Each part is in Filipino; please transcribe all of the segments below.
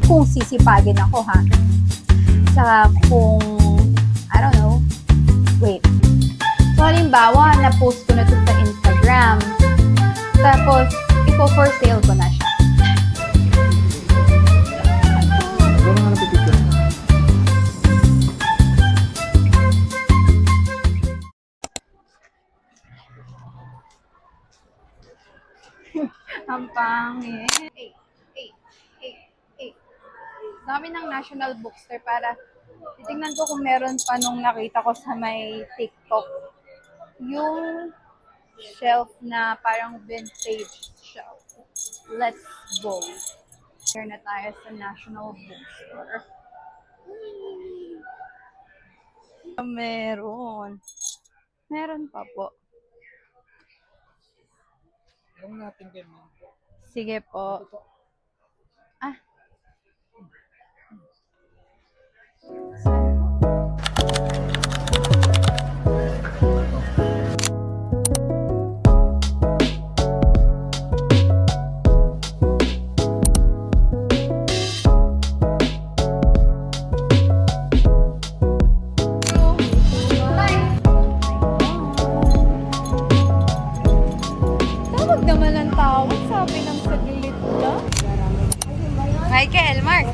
kung sisipagin ako ha. Sa kung, I don't know, wait. So, halimbawa, na-post ko na ito sa Instagram. Tapos, for sale ko na siya. Ang pangit. Dami ng National Bookstore para titignan ko kung meron pa nung nakita ko sa may TikTok. Yung shelf na parang vintage shelf. Let's go. Here na tayo sa National Bookstore. Meron. Meron pa po. Sige po. Ah. Tawag naman ng tawag, sabi ng saglit lang. Michael, Mark.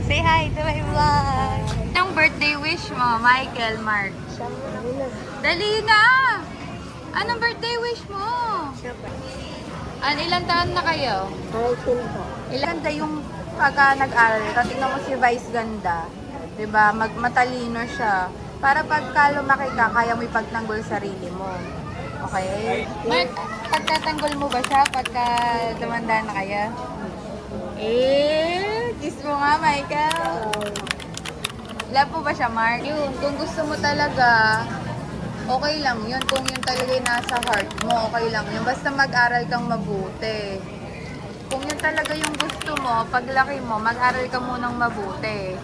Say hi to my vlog. Anong birthday wish mo, Michael, Mark? Dali na! Anong birthday wish mo? Ilang taon na kayo? 13 po. Ilan ganda yung pagka nag-aral ka, tingnan mo si Vice ganda. Diba? Matalino siya. Para pagka lumaki ka, kaya mo ipagtanggol sarili mo. Okay? Mark, pagtatanggol mo ba siya pagka dumanda na kaya? Kiss mo nga, Michael. Love mo ba siya, Mark? Yun, kung gusto mo talaga, okay lang yun. Kung yun talaga yung nasa heart mo, okay lang yun. Basta mag-aral kang mabuti. Kung yun talaga yung gusto mo, paglaki mo, mag-aral ka munang mabuti.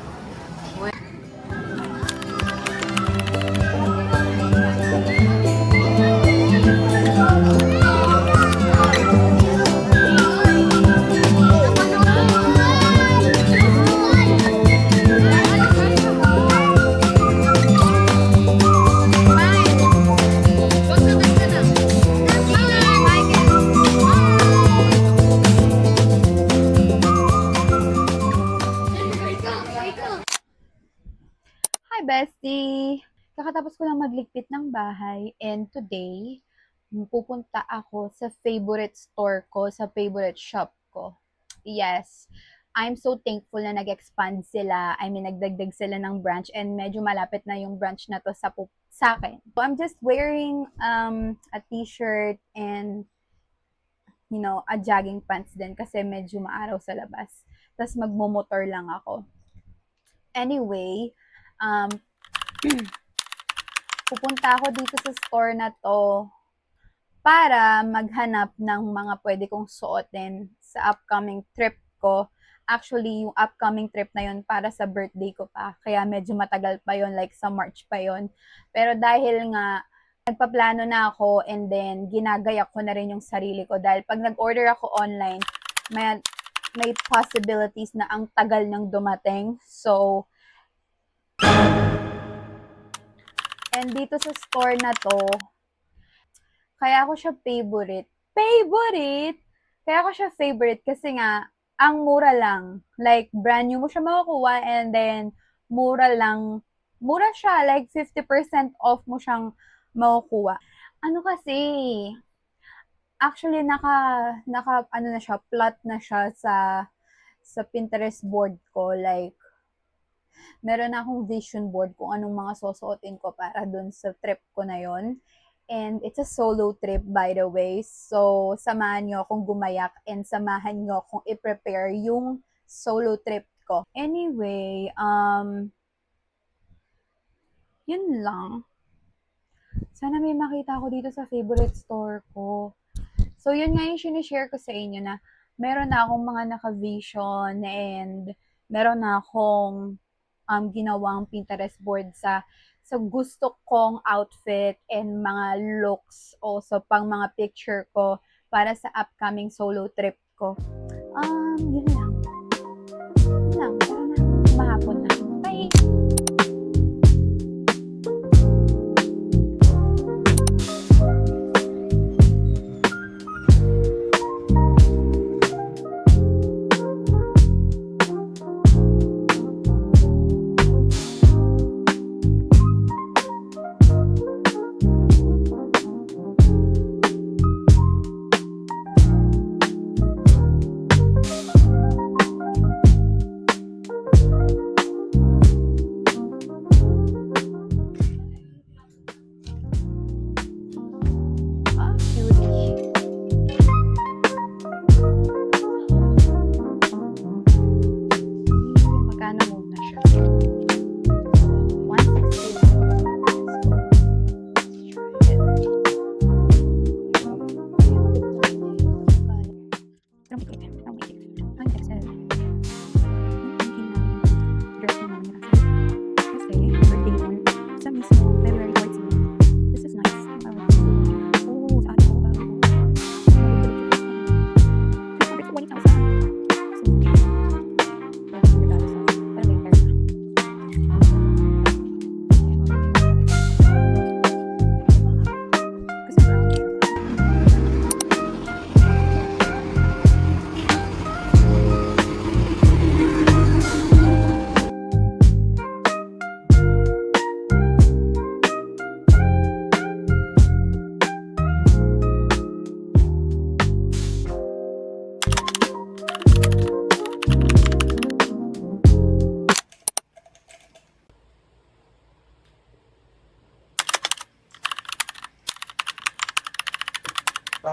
Hi, bestie! Kakatapos ko lang magligpit ng bahay and today, pupunta ako sa favorite store ko, sa favorite shop ko. Yes, I'm so thankful na nag-expand sila. I mean, nagdagdag sila ng branch and medyo malapit na yung branch na to sa akin. So, I'm just wearing a t-shirt and a jogging pants din kasi medyo maaraw sa labas. Tapos magmomotor lang ako. Anyway, pupunta ako dito sa store na to para maghanap ng mga pwede kong suotin sa upcoming trip ko. Actually, yung upcoming trip na yun para sa birthday ko pa. Kaya medyo matagal pa yun, like sa March pa yun. Pero dahil nga, nagpaplano na ako and then ginagayak ko na rin yung sarili ko. Dahil pag nag-order ako online, may possibilities na ang tagal nang dumating. So, and dito sa store na to, kaya ako siya favorite. Favorite? Kaya ako siya favorite kasi nga, ang mura lang. Like, brand new mo siya makukuha and then, mura lang. Mura siya. Like, 50% off mo siyang makukuha. Ano kasi, actually, ano na siya, plot na siya sa Pinterest board ko. Like, meron na akong vision board kung anong mga susuotin ko para dun sa trip ko na yon. And it's a solo trip, by the way. So, samahan nyo akong gumayak and samahan nyo akong i-prepare yung solo trip ko. Anyway, yun lang. Sana may makita ako dito sa favorite store ko. So, yun nga yung sinishare ko sa inyo na meron na akong mga naka-vision and meron na akong ginawang Pinterest board sa gusto kong outfit and mga looks o sa pang mga picture ko para sa upcoming solo trip ko. Yun lang.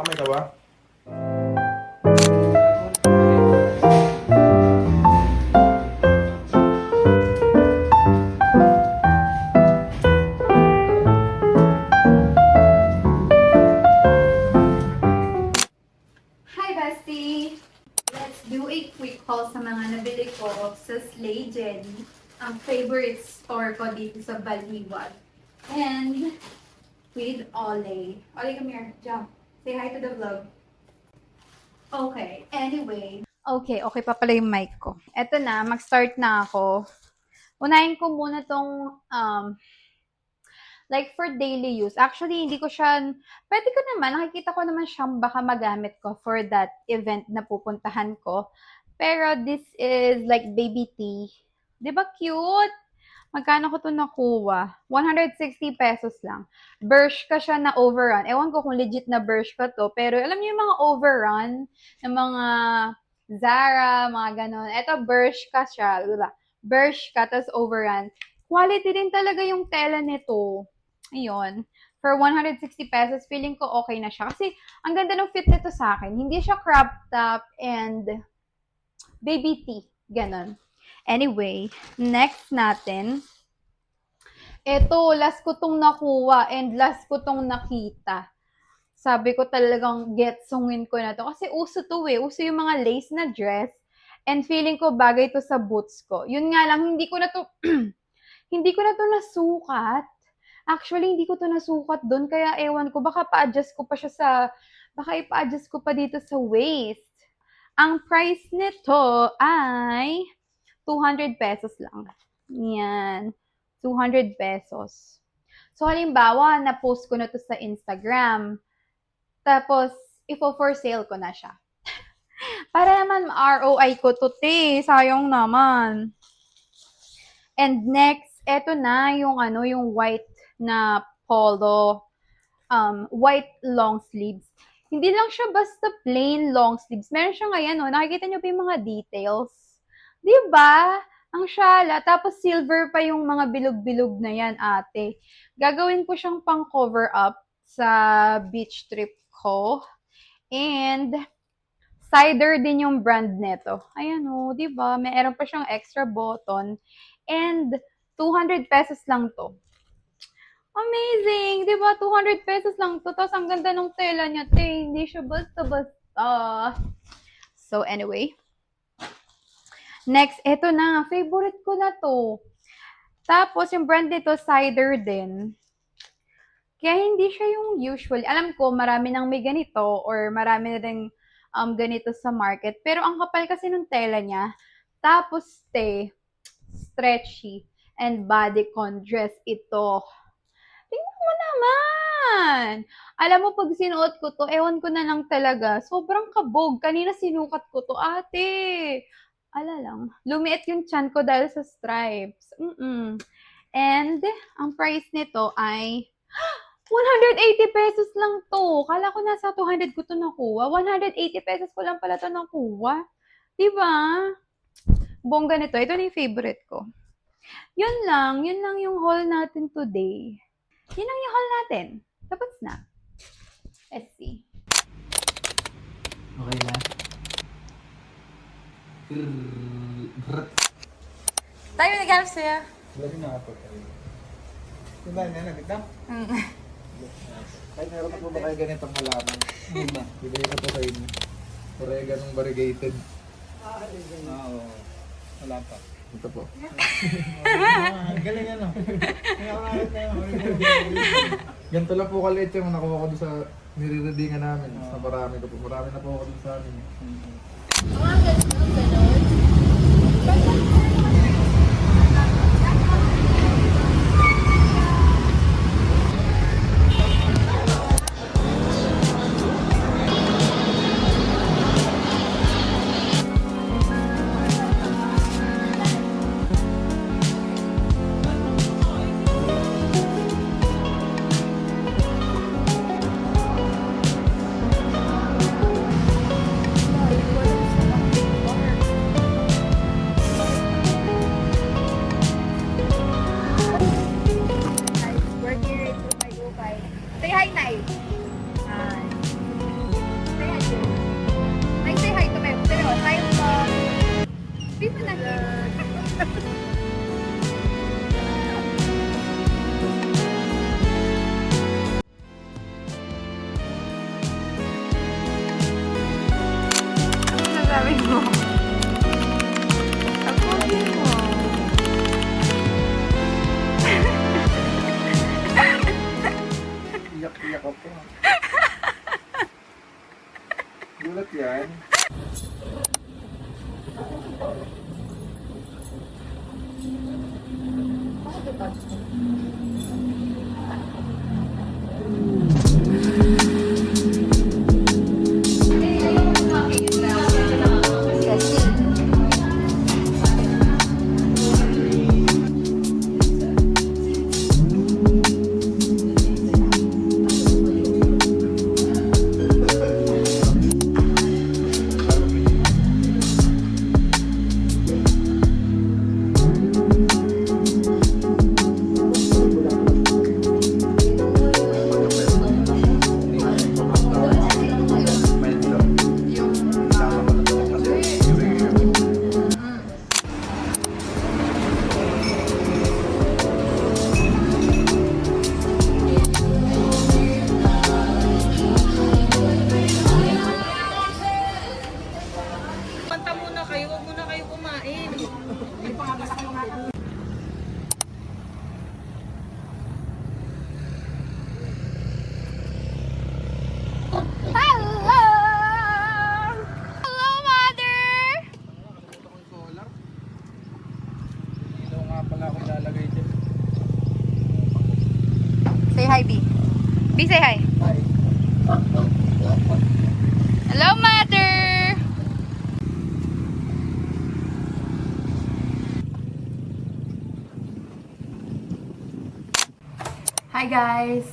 Nakakamay ka ba? Hi, bestie! Let's do a quick haul sa mga nabili ko sa Slay Jelly, ang favorite store ko dito sa Baliwag. And with Ole. Ole, come here. Jump. Say hi to the vlog. Okay, anyway. Okay pa pala yung mic ko. Eto na, mag-start na ako. Unahin ko muna tong like for daily use. Actually, hindi ko siya, pwede ko naman, nakikita ko naman siyang baka magamit ko for that event na pupuntahan ko. Pero this is like baby tea. 'Di ba cute? Magkano ko to nakuha? 160 pesos lang. Bershka siya na overrun. Ewan ko kung legit na Bershka to, pero alam niyo yung mga overrun ng mga Zara, mga ganon. Ito Bershka siya, diba? Bershka, tas overrun. Quality din talaga yung tela nito. Ayun. For 160 pesos, feeling ko okay na siya. Kasi, ang ganda ng fit nito sa akin. Hindi siya crop top and baby tee. Ganon. Anyway, next natin. Ito, last ko tong nakuha and last ko tong nakita. Sabi ko talagang getsongin ko na to. Kasi uso to eh. Uso yung mga lace na dress. And feeling ko bagay to sa boots ko. Yun nga lang, hindi ko na to, hindi ko na to nasukat. Actually, hindi ko to nasukat doon. Kaya ewan ko, baka pa-adjust ko pa siya sa, baka ipa-adjust ko pa dito sa waist. Ang price nito ay 200 pesos lang. Yan. 200 pesos. So, halimbawa, na-post ko na to sa Instagram. Tapos, for sale ko na siya. Para naman ROI ko to, te. Sayang naman. And next, eto na yung yung white na polo. White long sleeves. Hindi lang siya basta plain long sleeves. Meron siya ngayon, nakikita niyo pa yung mga details. Diba? Ang syala. Tapos silver pa yung mga bilog-bilog na yan, ate. Gagawin ko siyang pang cover up sa beach trip ko. And cider din yung brand nito. Ayan o, diba? Meron pa siyang extra button. And 200 pesos lang to. Amazing! Diba? 200 pesos lang to. Tapos ang ganda ng tela niya, te. Hindi siya basta-basta. So, anyway. Next, eto na. Favorite ko na to. Tapos, yung brand nito, cider din. Kaya hindi siya yung usual. Alam ko, marami nang may ganito or marami na rin ganito sa market. Pero ang kapal kasi ng tela niya. Tapos, stretchy and bodycon dress ito. Tingnan mo naman! Alam mo, pag sinuot ko to, ewan ko na lang talaga. Sobrang kabog. Kanina sinukat ko to, ate. Ala lang. Lumiit yung chan ko dahil sa stripes. And, ang price nito ay 180 pesos lang to. Kala ko nasa 200 ko to nakuha. 180 pesos ko lang pala to nakuha. Diba? Bongga nito. Ito na yung favorite ko. Yun lang yung haul natin today. Yun lang yung haul natin. Tapos na. Let's see. Okay na. Tayo nag-alap sa'yo. Lagi na ako. Diba na nagdam? Kahit meron po ba kayo ganitong halaman? Hindi ba? Bibigay ko po sa inyo. Orega ng variegated. Oo. Wala pa. Ito po. Galing ano. Ganito lang po kalit yung nakuha ko doon sa nire-readingan namin. Sa marami ko po. Marami na po ako doon sa amin. Ano sabi mo? Ako mo. Iyak-iyak ako. Gulat yan. Kanta muna kayo, huwag muna kayo kumain. Hello! Hello, Mother! Ito nga pala ako ilalagay dyan. Say hi, B. B, say hi. Hi. Hello, Mother! Hi, guys!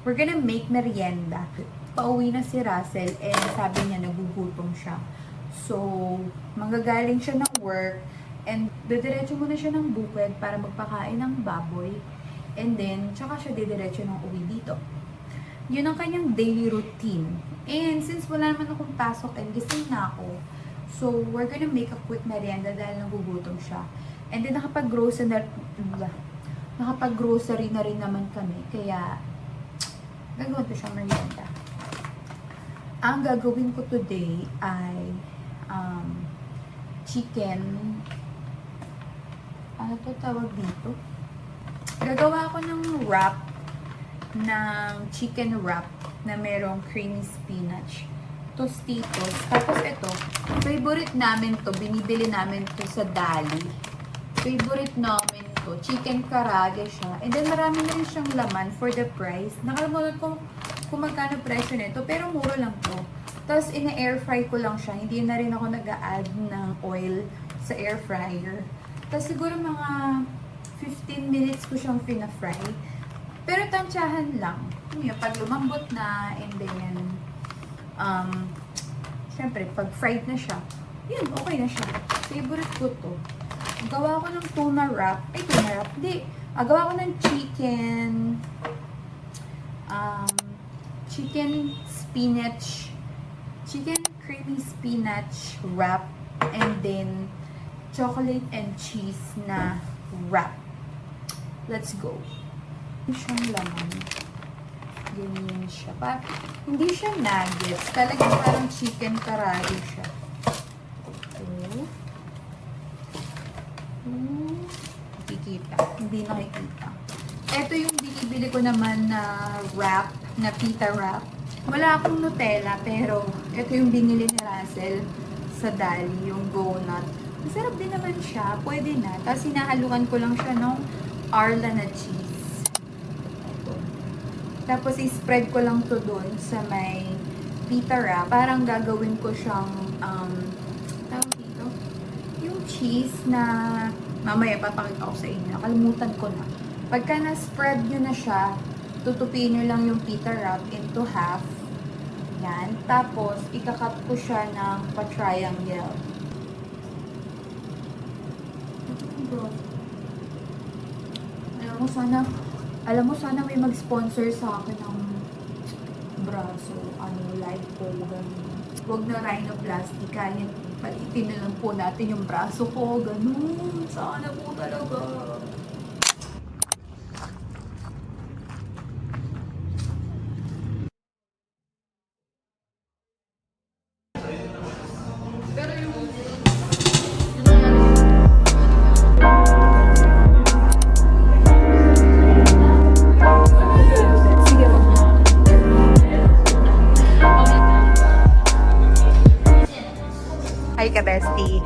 We're gonna make merienda. Pauwi na si Russell and sabi niya nagugutom siya. So, manggagaling siya ng work and didiretso muna siya ng bukid para magpakain ng baboy. And then, tsaka siya didiretso ng uwi dito. Yun ang kanyang daily routine. And since wala naman akong pasok and gising na ako, so we're gonna make a quick merienda dahil nagugutom siya. And then nakapag-grocery na rin naman kami. Kaya, gagawin ko siyang merienda. Ang gagawin ko today ay chicken. Ano to tawag dito? Gagawa ako ng wrap, ng chicken wrap na merong creamy spinach, tostitos. Tapos ito, favorite namin to, binibili namin to sa Dali. Favorite namin to, chicken karage siya. And then marami na rin siyang laman for the price. Nakalimutan ko kung magkano presyo nito, pero mura lang to. Tapos ina-air fry ko lang siya. Hindi na rin ako nag-a-add ng oil sa air fryer. Tapos siguro mga 15 minutes ko siyang fina-fry. Pero tansyahan lang. Yun, pag lumambot na, and then, syempre, pag fried na siya, yun, okay na siya. Favorite ko to. Gawa ko ng tuna wrap. Hindi. Gawa ko ng chicken, chicken creamy spinach wrap, and then, chocolate and cheese na wrap. Let's go. Hindi siyang laman. Ganyan siya. Hindi siya nuggets. Talagang parang chicken karage siya. Ito. Nakikita. Hindi nakikita. Ito yung binibili ko naman na wrap, na pita wrap. Wala akong Nutella, pero ito yung binili ni Russell sa Dali, yung donut. Masarap din naman siya. Pwede na. Tapos hinahalukan ko lang siya ng Arla na cheese. Ito. Tapos i-spread ko lang to doon sa may pita wrap. Parang gagawin ko siyang, tawag dito, yung cheese na mamaya papakita ko sa inyo. Kalimutan ko na. Pagka na-spread nyo na siya, tutupin nyo lang yung pita wrap into half. Yan. Tapos, ikakat ko siya ng pa-triangle. Alam mo sana may mag-sponsor sa akin ng braso, lipo, ganun. Huwag na rhinoplasty, kaya Palitin na lang po natin yung braso ko. Ganun. Sana po talaga. Sige po. Hi ka, bestie.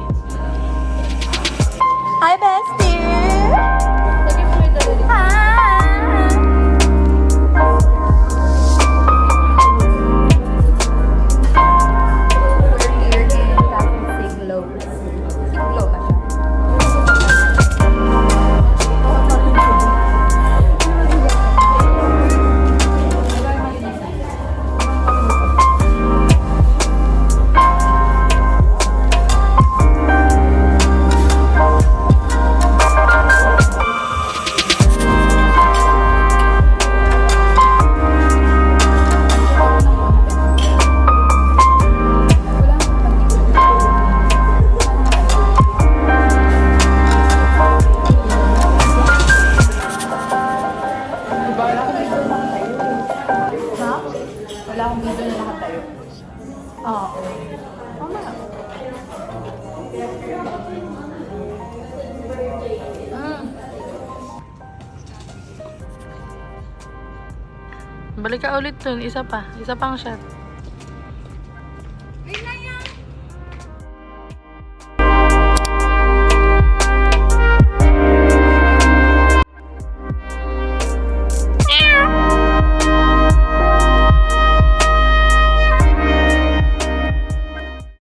Hi, bestie. We're here in Cafe Siglo. Siglo ba siya? Ha? Wala akong video na nakatayo. Oo. Mamaya. Balik ka ulit dun. Isa pa. Isa pang shot.